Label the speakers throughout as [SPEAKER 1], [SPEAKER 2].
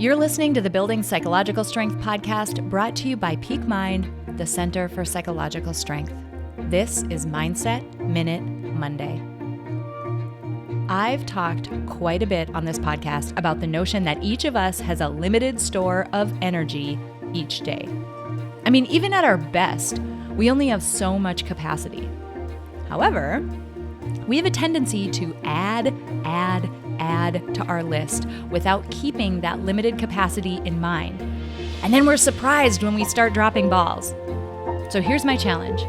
[SPEAKER 1] You're listening to the Building Psychological Strength podcast, brought to you by Peak Mind, the Center for Psychological Strength. This is Mindset Minute Monday. I've talked quite a bit on this podcast about the notion that each of us has a limited store of energy each day. I mean, even at our best, we only have so much capacity. However, we have a tendency to add to our list without keeping that limited capacity in mind. And then we're surprised when we start dropping balls. So here's my challenge.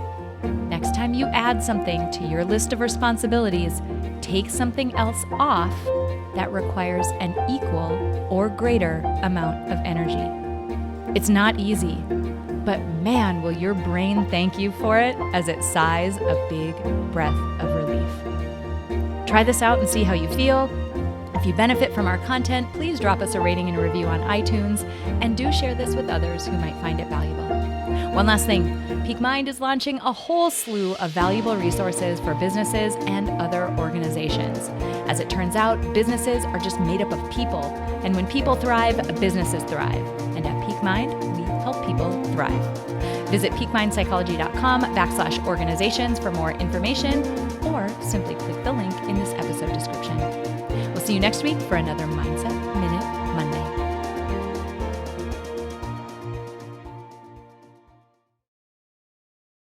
[SPEAKER 1] Next time you add something to your list of responsibilities, take something else off that requires an equal or greater amount of energy. It's not easy, but man, will your brain thank you for it as it sighs a big breath of relief. Try this out and see how you feel. If you benefit from our content, please drop us a rating and a review on iTunes, and do share this with others who might find it valuable. One last thing, Peak Mind is launching a whole slew of valuable resources for businesses and other organizations. As it turns out, businesses are just made up of people, and when people thrive, businesses thrive. And at Peak Mind, we help people thrive. Visit peakmindspsychology.com/organizations for more information, or simply click the link in this episode description. We'll see you next week for another Mindset